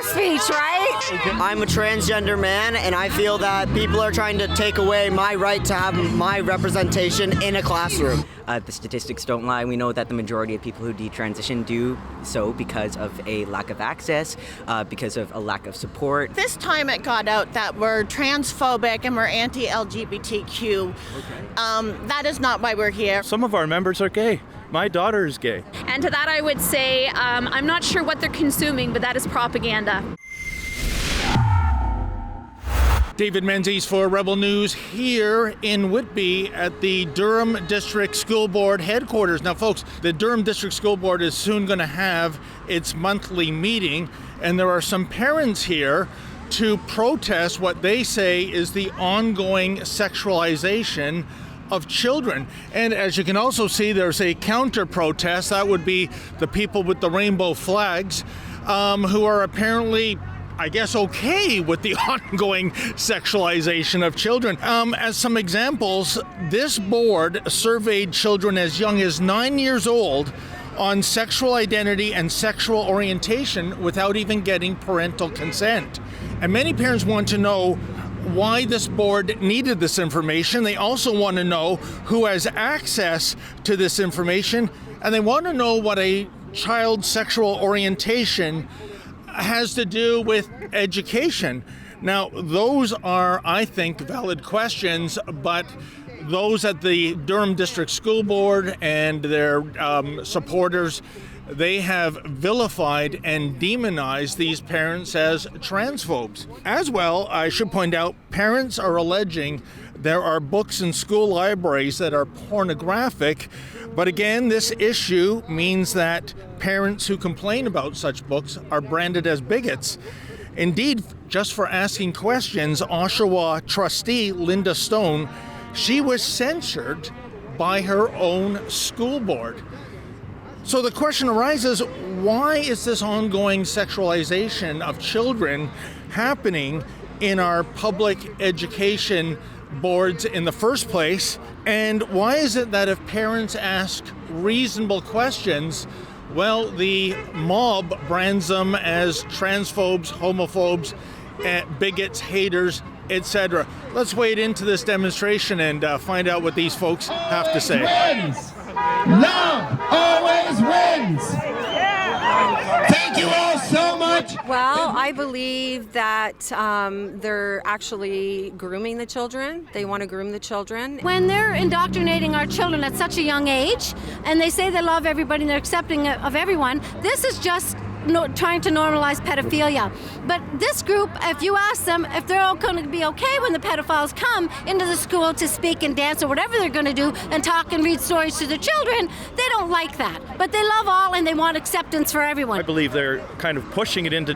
speech, right? I'm a transgender man, and I feel that people are trying to take away my right to have my representation in a classroom. The statistics don't lie. We know that the majority of people who detransition do so because of a lack of access, because of a lack of support. This time it got out that we're transphobic and we're anti-LGBTQ. That is not why we're here. Some of our members are gay. My daughter is gay. And to that I would say, I'm not sure what they're consuming, but that is propaganda. David Menzies for Rebel News here in Whitby at the Durham District School Board headquarters. Now, folks, the Durham District School Board is soon going to have its monthly meeting, and there are some parents here to protest what they say is the ongoing sexualization of children. And as you can also see, there's a counter protest. That would be the people with the rainbow flags who are apparently, I guess, okay with the ongoing sexualization of children. As some examples, this board surveyed children as young as 9 years old on sexual identity and sexual orientation without even getting parental consent. And many parents want to know why this board needed this information. They also want to know who has access to this information, and they want to know what a child's sexual orientation has to do with education. Now, those are, I think, valid questions, but those at the Durham District School Board and their supporters, they have vilified and demonized these parents as transphobes. As well, I should point out, parents are alleging there are books in school libraries that are pornographic, but again, this issue means that parents who complain about such books are branded as bigots. Indeed, just for asking questions, Oshawa trustee Linda Stone, she was censured by her own school board. So the question arises, why is this ongoing sexualization of children happening in our public education boards in the first place? And why is it that if parents ask reasonable questions, well, the mob brands them as transphobes, homophobes, bigots, haters, etc. Let's wade into this demonstration and find out what these folks have to say. Wins. Love always wins. Thank you all so much. Well, I believe that they're actually grooming the children. They want to groom the children. When they're indoctrinating our children at such a young age, and they say they love everybody and they're accepting of everyone, this is just trying to normalize pedophilia. But this group, if you ask them if they're all going to be okay when the pedophiles come into the school to speak and dance or whatever they're going to do and talk and read stories to the children, they don't like that. But they love all and they want acceptance for everyone. I believe they're kind of pushing it into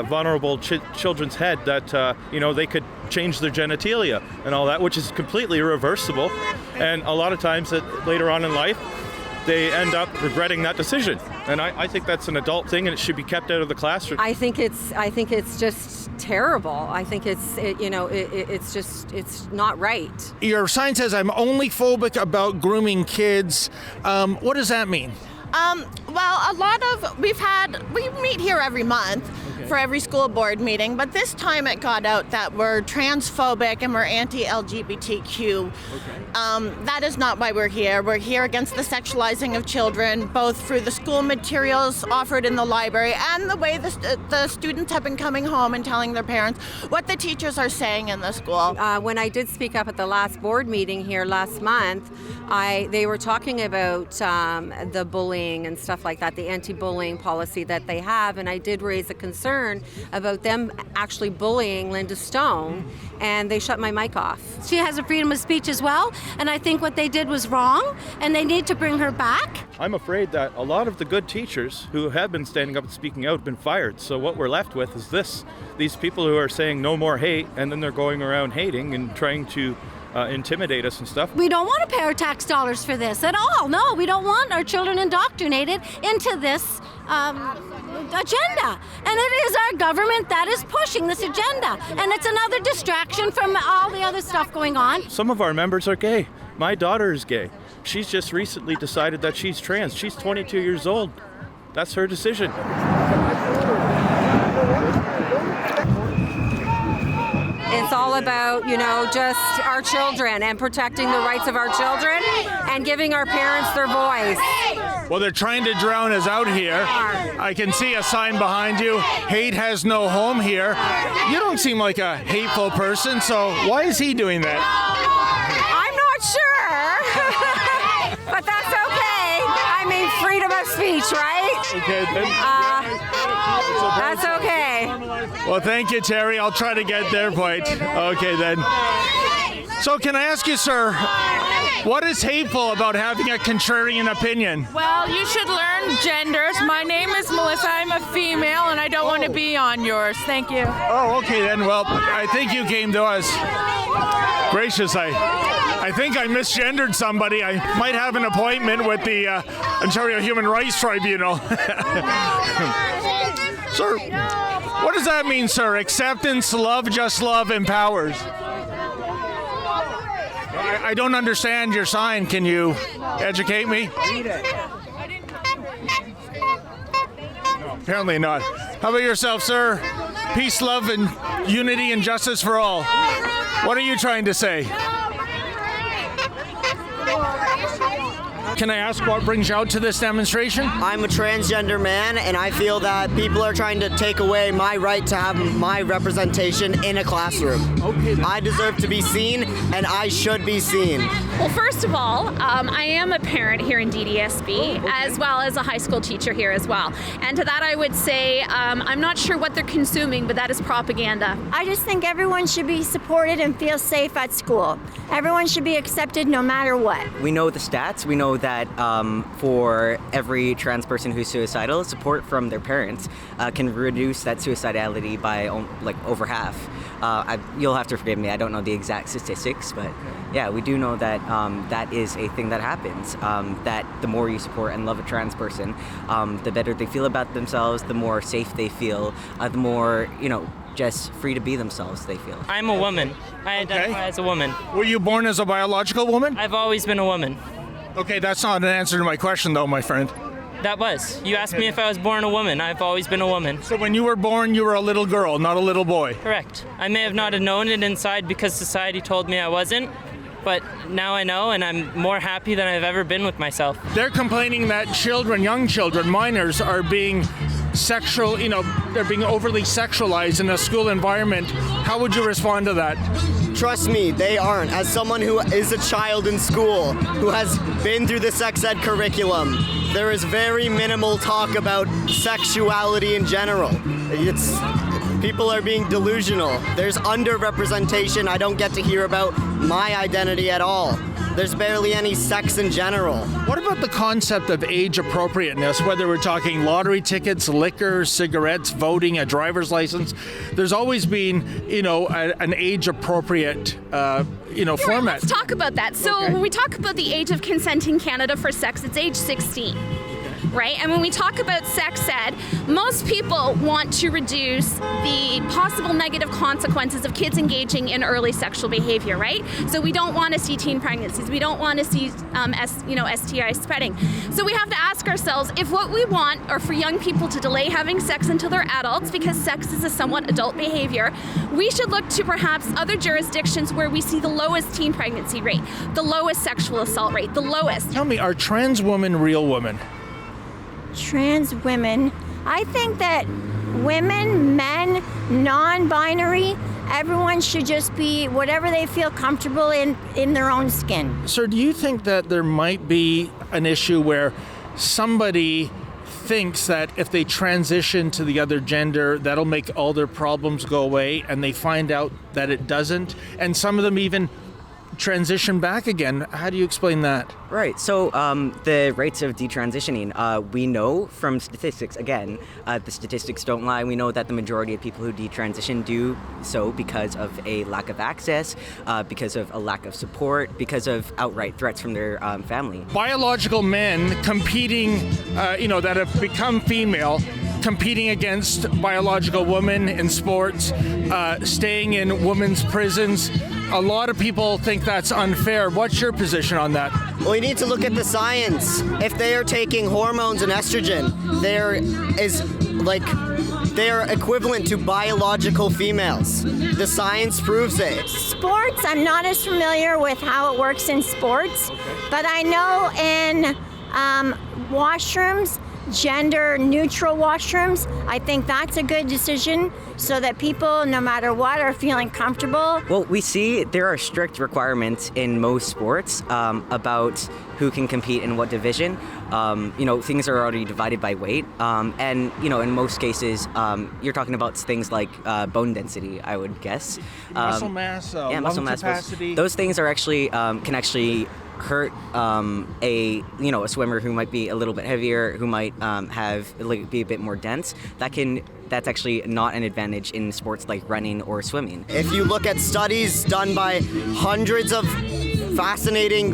vulnerable children's head that, they could change their genitalia and all that, which is completely irreversible. And a lot of times later on in life, they end up regretting that decision. And I think that's an adult thing and it should be kept out of the classroom. I think it's just terrible. I think it's not right. Your sign says, I'm only phobic about grooming kids. What does that mean? Well, we meet here every month for every school board meeting, but this time it got out that we're transphobic and we're anti-LGBTQ. That is not why we're here. We're here against the sexualizing of children, both through the school materials offered in the library and the way the students have been coming home and telling their parents what the teachers are saying in the school. When I did speak up at the last board meeting here last month, they were talking about the bullying and stuff like that, the anti-bullying policy that they have, and I did raise a concern about them actually bullying Linda Stone, and they shut my mic off. She has a freedom of speech as well, and I think what they did was wrong, and they need to bring her back. I'm afraid that a lot of the good teachers who have been standing up and speaking out have been fired. So what we're left with is these people who are saying no more hate, and then they're going around hating and trying to intimidate us and stuff. We don't want to pay our tax dollars for this at all. No, we don't want our children indoctrinated into this agenda. And it is our government that is pushing this agenda. And it's another distraction from all the other stuff going on. Some of our members are gay. My daughter is gay. She's just recently decided that she's trans. She's 22 years old. That's her decision. all about, just our children and protecting the rights of our children and giving our parents their voice. Well, they're trying to drown us out here. I can see a sign behind you. Hate has no home here. You don't seem like a hateful person, so why is he doing that? I'm not sure, but that's okay. I mean, freedom of speech, right? Okay, then. That's okay. Well, thank you, Terry. I'll try to get their point. Okay, then. So can I ask you, sir, what is hateful about having a contrarian opinion? Well, you should learn genders. My name is Melissa. I'm a female, and I don't want to be on yours. Thank you. Oh, okay then. Well, I think you came to us. Gracious, I think I misgendered somebody. I might have an appointment with the Ontario Human Rights Tribunal. Sir, what does that mean, sir? Acceptance, love, just love, empowers. I don't understand your sign. Can you educate me? Read it. No, apparently not. How about yourself, sir? Peace, love, and unity and justice for all. What are you trying to say? Can I ask what brings you out to this demonstration? I'm a transgender man, and I feel that people are trying to take away my right to have my representation in a classroom. Okay. I deserve to be seen, and I should be seen. Well, first of all, I am a parent here in DDSB, as well as a high school teacher here as well. And to that I would say, I'm not sure what they're consuming, but that is propaganda. I just think everyone should be supported and feel safe at school. Everyone should be accepted no matter what. We know the stats. We know that for every trans person who's suicidal, support from their parents can reduce that suicidality by over half. You'll have to forgive me, I don't know the exact statistics, but yeah, we do know that that is a thing that happens, that the more you support and love a trans person, the better they feel about themselves, the more safe they feel, the more, just free to be themselves they feel. I'm a woman. I identify as a woman. Were you born as a biological woman? I've always been a woman. Okay, that's not an answer to my question, though, my friend. That was. You asked me if I was born a woman. I've always been a woman. So when you were born, you were a little girl, not a little boy? Correct. I may have not have known it inside because society told me I wasn't, but now I know, and I'm more happy than I've ever been with myself. They're complaining that young children, minors, are being they're being overly sexualized in a school environment. How would you respond to that? Trust me, they aren't. As someone who is a child in school, who has been through the sex ed curriculum, there is very minimal talk about sexuality in general. People are being delusional. There's underrepresentation. I don't get to hear about my identity at all. There's barely any sex in general. What about the concept of age appropriateness, whether we're talking lottery tickets, liquor, cigarettes, voting, a driver's license? There's always been, an age appropriate, format. Let's talk about that. So when we talk about the age of consent in Canada for sex, it's age 16. Right? And when we talk about sex ed, most people want to reduce the possible negative consequences of kids engaging in early sexual behavior, right? So we don't want to see teen pregnancies. We don't want to see, STI spreading. So we have to ask ourselves if what we want are for young people to delay having sex until they're adults, because sex is a somewhat adult behavior, we should look to perhaps other jurisdictions where we see the lowest teen pregnancy rate, the lowest sexual assault rate, the lowest. Tell me, are trans women real women? Trans women, I think that women, men, non-binary, everyone should just be whatever they feel comfortable in their own skin. Sir, do you think that there might be an issue where somebody thinks that if they transition to the other gender, that'll make all their problems go away, and they find out that it doesn't, and some of them even transition back again? How do you explain that? Right. So the rates of detransitioning, we know from statistics, again, the statistics don't lie. We know that the majority of people who detransition do so because of a lack of access, because of a lack of support, because of outright threats from their family. Biological men competing, that have become female, competing against biological women in sports, staying in women's prisons. A lot of people think that's unfair. What's your position on that? Well, you need to look at the science. If they are taking hormones and estrogen, there is they are equivalent to biological females. The science proves it. Sports, I'm not as familiar with how it works in sports, but I know in washrooms, gender neutral washrooms, I think that's a good decision so that people, no matter what, are feeling comfortable. Well, we see there are strict requirements in most sports about who can compete in what division. Things are already divided by weight. And, in most cases, you're talking about things like bone density, I would guess. Muscle mass, muscle mass. capacity. Those things are actually, can actually hurt a swimmer who might be a little bit heavier, who might be a bit more dense. That's actually not an advantage in sports like running or swimming. If you look at studies done by hundreds of fascinating,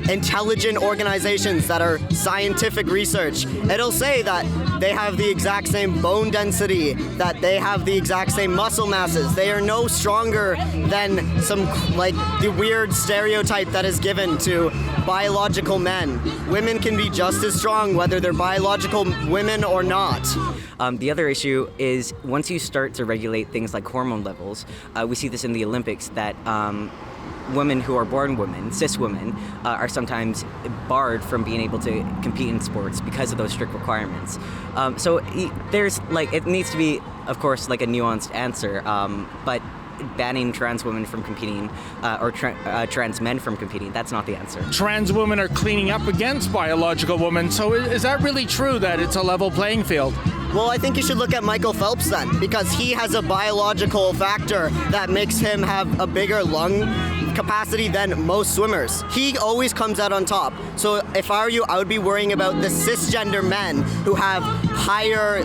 intelligent organizations that are scientific research, it'll say that they have the exact same bone density, that they have the exact same muscle masses. They are no stronger than the weird stereotype that is given to biological men. Women can be just as strong whether they're biological women or not. The other issue is once you start to regulate things like hormone levels, we see this in the Olympics that women who are born women, cis women, are sometimes barred from being able to compete in sports because of those strict requirements. So there's it needs to be, of course, a nuanced answer, but banning trans women from competing or trans men from competing, that's not the answer. Trans women are cleaning up against biological women, so is that really true that it's a level playing field? Well, I think you should look at Michael Phelps then, because he has a biological factor that makes him have a bigger lung capacity than most swimmers. He always comes out on top. So if I were you, I would be worrying about the cisgender men who have higher,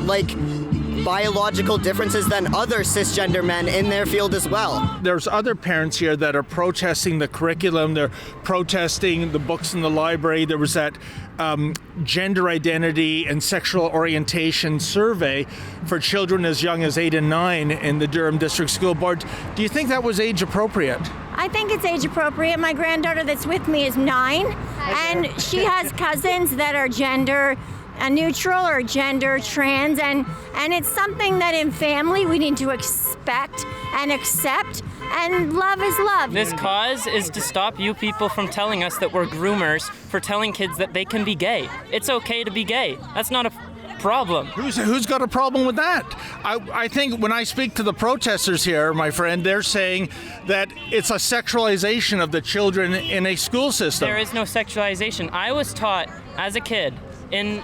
biological differences than other cisgender men in their field as well. There's other parents here that are protesting the curriculum. They're protesting the books in the library. There was that gender identity and sexual orientation survey for children as young as 8 and 9 in the Durham District School Board. Do you think that was age appropriate? I think it's age appropriate. My granddaughter that's with me is 9, and she has cousins that are gender neutral or gender trans, and it's something that in family we need to expect and accept, and love is love. This cause is to stop you people from telling us that we're groomers for telling kids that they can be gay. It's okay to be gay. That's not a problem. Who's got a problem with that? I think when I speak to the protesters here, my friend, they're saying that it's a sexualization of the children in a school system. There is no sexualization. I was taught as a kid in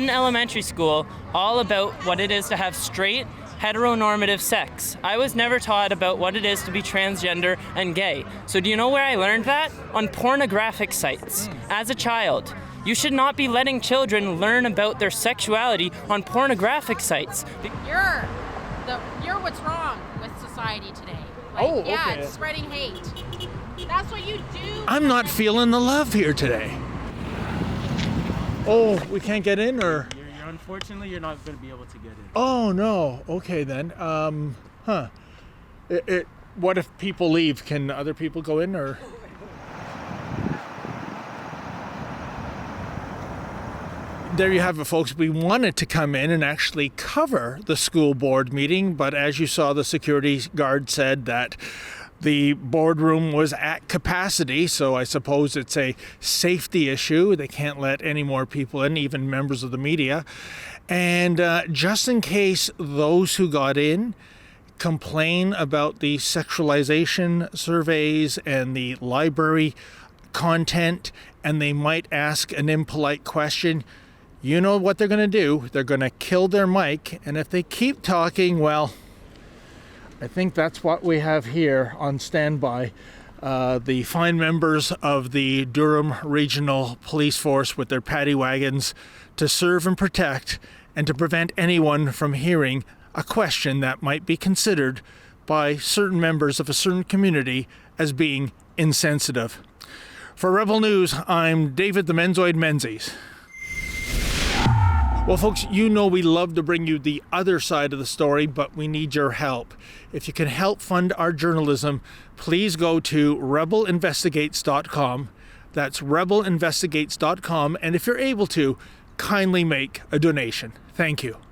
elementary school all about what it is to have straight, heteronormative sex. I was never taught about what it is to be transgender and gay. So do you know where I learned that? On pornographic sites. As a child. You should not be letting children learn about their sexuality on pornographic sites. You're what's wrong with society today. Okay. It's spreading hate. That's what you do. I'm not feeling the love here today. Oh, we can't get in, or? Unfortunately, you're not going to be able to get in. Oh, no. Okay, then. What if people leave? Can other people go in, or? There you have it, folks. We wanted to come in and actually cover the school board meeting, but as you saw, the security guard said that the boardroom was at capacity, so I suppose it's a safety issue. They can't let any more people in, even members of the media. And just in case those who got in complain about the sexualization surveys and the library content, and they might ask an impolite question, you know what they're going to do. They're going to kill their mic, and if they keep talking, well, I think that's what we have here on standby. The fine members of the Durham Regional Police Force with their paddy wagons to serve and protect and to prevent anyone from hearing a question that might be considered by certain members of a certain community as being insensitive. For Rebel News, I'm David the Menzoid Menzies. Well, folks, you know we love to bring you the other side of the story, but we need your help. If you can help fund our journalism, please go to rebelinvestigates.com. That's rebelinvestigates.com. And if you're able to, kindly make a donation. Thank you.